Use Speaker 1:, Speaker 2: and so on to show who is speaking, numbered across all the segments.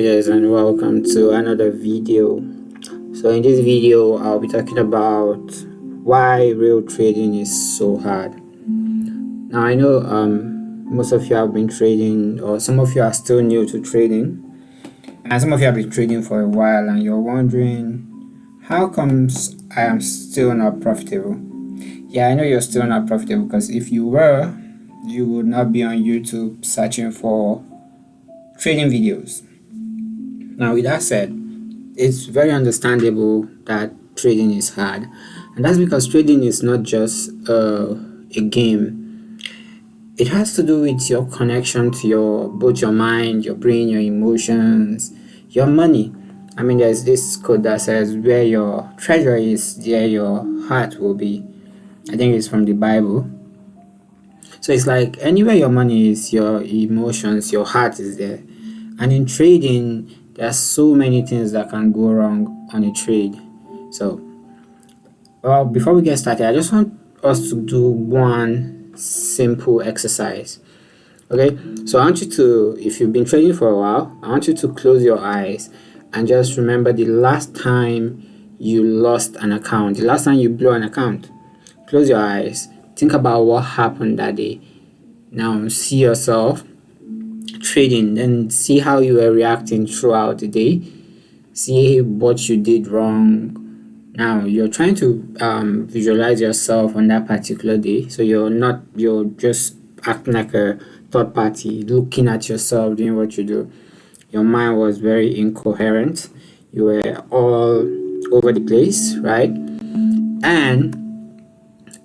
Speaker 1: Guys, and welcome to another video. So in this video I'll be talking about why real trading is so hard. Now I know most of you have been trading, or some of you are still new to trading, and some of you have been trading for a while and you're wondering, how comes I am still not profitable? Yeah, I know you're still not profitable, because if you were, you would not be on YouTube searching for trading videos. Now with that said, it's very understandable that trading is hard, and that's because trading is not just a game. It has to do with your connection to both your mind, your brain, your emotions, your money. I mean, there's this quote that says, where your treasure is, there your heart will be. I think it's from the Bible. So it's like anywhere your money is, your emotions, your heart is there. And in trading, there are so many things that can go wrong on a trade. So, well, before we get started, I just want us to do one simple exercise. Okay, so I want you to, if you've been trading for a while, I want you to close your eyes and just remember the last time you lost an account, the last time you blew an account. Close your eyes, think about what happened that day. Now see yourself trading, then see how you were reacting throughout the day, see what you did wrong. Now you're trying to visualize yourself on that particular day, so you're just acting like a third party, looking at yourself doing what you do. Your mind was very incoherent, you were all over the place, right? And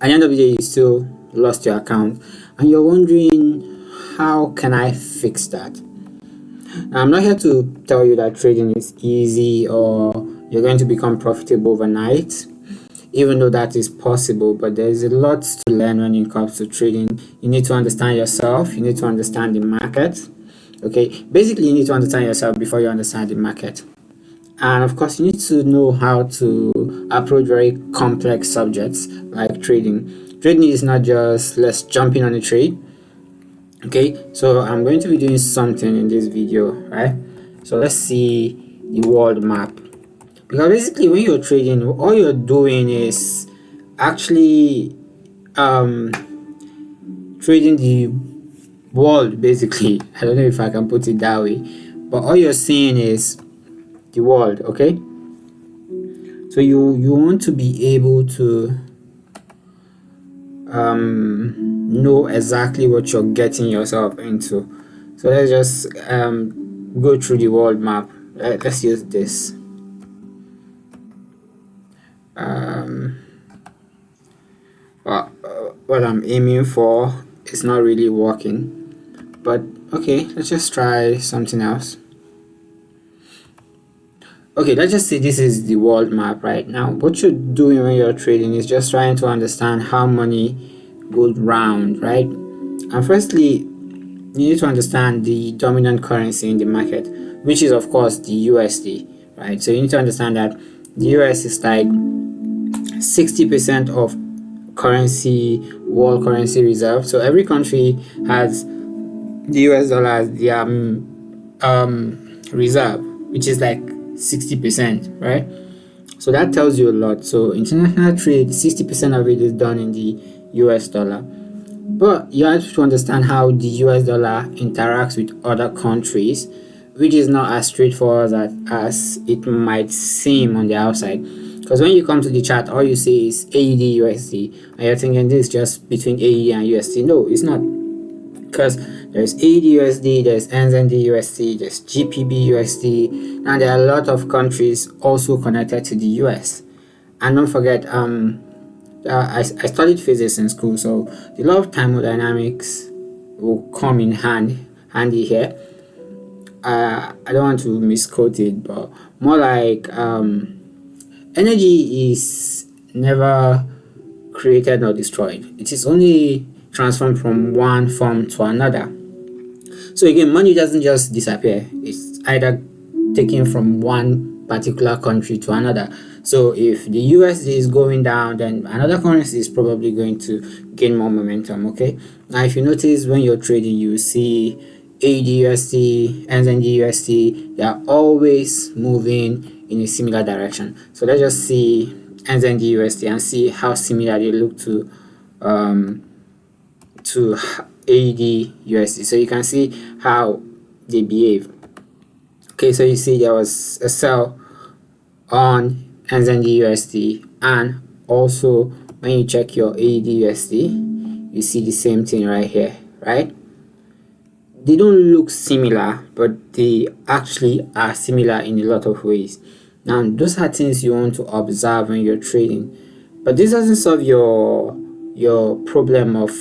Speaker 1: at the end of the day, you still lost your account, and you're wondering, how can I fix that? Now, I'm not here to tell you that trading is easy or you're going to become profitable overnight, even though that is possible, but there's a lot to learn when it comes to trading. You need to understand yourself, you need to understand the market. Okay, basically you need to understand yourself before you understand the market. And of course, you need to know how to approach very complex subjects like trading. Trading is not just let's jump in on a trade. Okay, so I'm going to be doing something in this video, right? So let's see the world map, because basically when you're trading, all you're doing is actually trading the world, basically. I don't know if I can put it that way, but all you're seeing is the world. Okay, so you want to be able to know exactly what you're getting yourself into. So let's just go through the world map. Let's use this. What I'm aiming for is not really working, but okay, let's just try something else. Okay, let's just say this is the world map right now. What you're doing when you're trading is just trying to understand how money goes round, right? And firstly, you need to understand the dominant currency in the market, which is of course the USD, right? So you need to understand that the US is like 60% of world currency reserve. So every country has the US dollar as their reserve, which is like 60%, right? So that tells you a lot. So international trade, 60% of it is done in the US dollar. But you have to understand how the US dollar interacts with other countries, which is not as straightforward as it might seem on the outside. Because when you come to the chart, all you see is AUD USD, and you're thinking this is just between AUD and USD. No, it's not. Because there's AUD USD, there's NZD USD, there's GBP USD, and there are a lot of countries also connected to the US. And don't forget, I studied physics in school, so the law of thermodynamics will come in handy here. I don't want to misquote it, but more like energy is never created nor destroyed. It is only transformed from one form to another. So again, money doesn't just disappear. It's either taken from one particular country to another. So if the USD is going down, then another currency is probably going to gain more momentum. Okay, now if you notice when you're trading, you see AUDUSD, NZD-USD, they are always moving in a similar direction. So let's just see NZD-USD and see how similar they look to AUD-USD. So you can see how they behave. Okay, so you see there was a sell on NZD-USD, and also when you check your AUD-USD, you see the same thing right here, right? They don't look similar, but they actually are similar in a lot of ways. Now, those are things you want to observe when you're trading, but this doesn't solve your problem of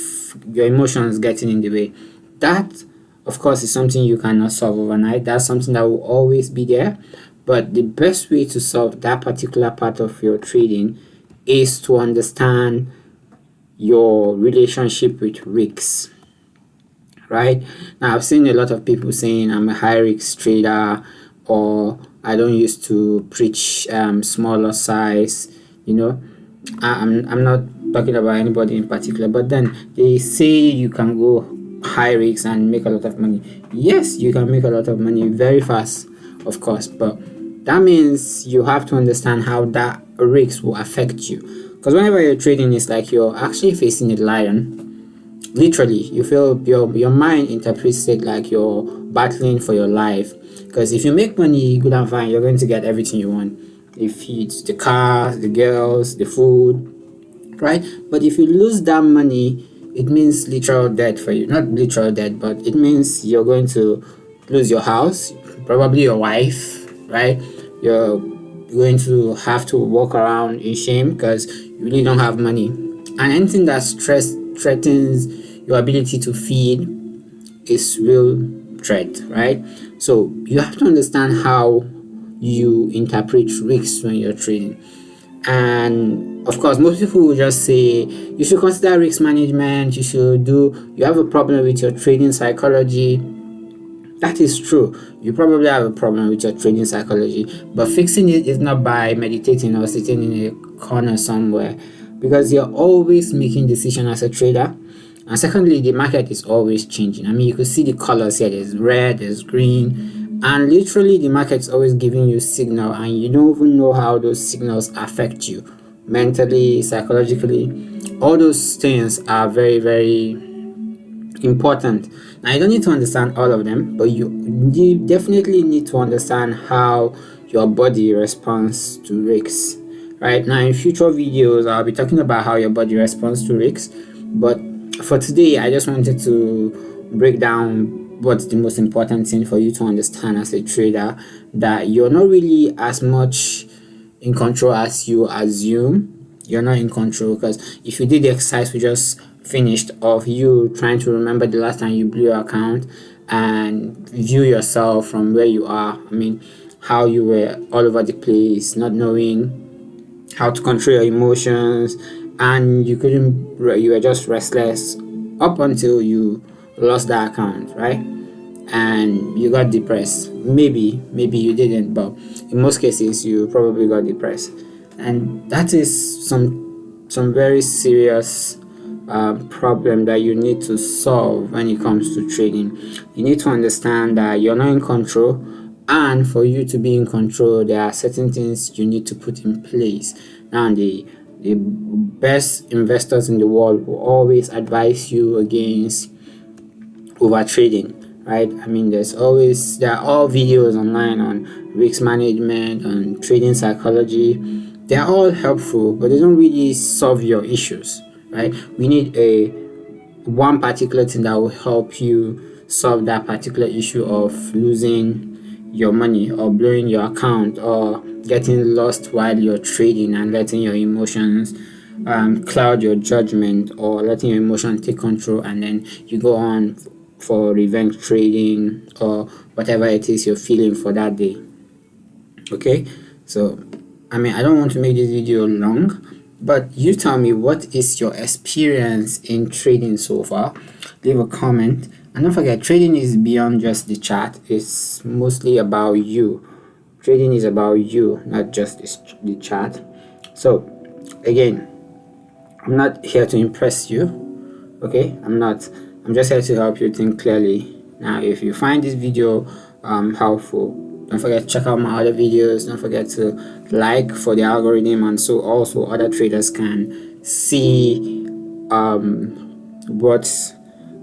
Speaker 1: your emotions getting in the way. That, of course, is something you cannot solve overnight. That's something that will always be there. But the best way to solve that particular part of your trading is to understand your relationship with risks. Right now, I've seen a lot of people saying I'm a high risk trader, or I don't used to preach smaller size. I'm not talking about anybody in particular, but then they say you can go high risk and make a lot of money. Yes, you can make a lot of money very fast, of course, but that means you have to understand how that risk will affect you. Because whenever you're trading, it's like you're actually facing a lion. Literally, you feel your mind interprets it like you're battling for your life. Because if you make money, good and fine, you're going to get everything you want. The feeds, the cars, the girls, the food, right? But if you lose that money, it means literal death for you. Not literal death, but it means you're going to lose your house, probably your wife, right? You're going to have to walk around in shame because you really don't have money. And anything that threatens your ability to feed is real threat, right? So you have to understand how you interpret risks when you're trading. And of course, most people will just say you should consider risk management, you have a problem with your trading psychology. That is true. You probably have a problem with your trading psychology, but fixing it is not by meditating or sitting in a corner somewhere, because you're always making decisions as a trader. And secondly, the market is always changing. I mean, you could see the colors here. There's red, there's green, and literally the market's always giving you signal, and you don't even know how those signals affect you mentally, psychologically. All those things are very, very important. Now, you don't need to understand all of them, but you definitely need to understand how your body responds to risks. Right now, in future videos, I'll be talking about how your body responds to risks, but for today, I just wanted to break down what's the most important thing for you to understand as a trader, that you're not really as much in control as you assume. You're not in control, because if you did the exercise we just finished of you trying to remember the last time you blew your account and view yourself from where you are, I mean, how you were all over the place, not knowing how to control your emotions, and you were just restless up until you lost that account, right? And you got depressed. Maybe you didn't, but in most cases you probably got depressed, and that is some very serious problem that you need to solve when it comes to trading. You need to understand that you're not in control, and for you to be in control, there are certain things you need to put in place. Now, the best investors in the world will always advise you against over trading, right? I mean, there are all videos online on risk management, on trading psychology. They are all helpful, but they don't really solve your issues, right? We need one particular thing that will help you solve that particular issue of losing your money or blowing your account or getting lost while you're trading and letting your emotions cloud your judgment, or letting your emotions take control, and then you go on for revenge trading or whatever it is you're feeling for that day. Okay, so I mean, I don't want to make this video long, but you tell me, what is your experience in trading so far? Leave a comment, and don't forget, trading is beyond just the chart. It's mostly about you. Trading is about you, not just the chart. So again, I'm not here to impress you, okay? I'm just here to help you think clearly. Now if you find this video helpful, don't forget to check out my other videos. Don't forget to like for the algorithm, and so also other traders can see what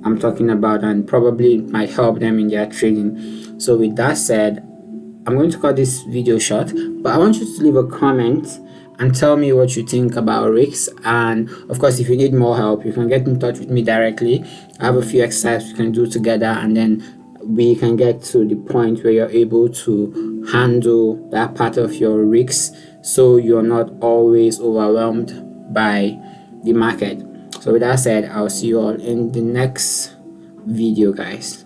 Speaker 1: I'm talking about, and probably might help them in their trading. So with that said, I'm going to cut this video short, but I want you to leave a comment and tell me what you think about risks. And of course, if you need more help, you can get in touch with me directly. I have a few exercises we can do together, and then we can get to the point where you're able to handle that part of your risks, so you're not always overwhelmed by the market. So with that said, I'll see you all in the next video, guys.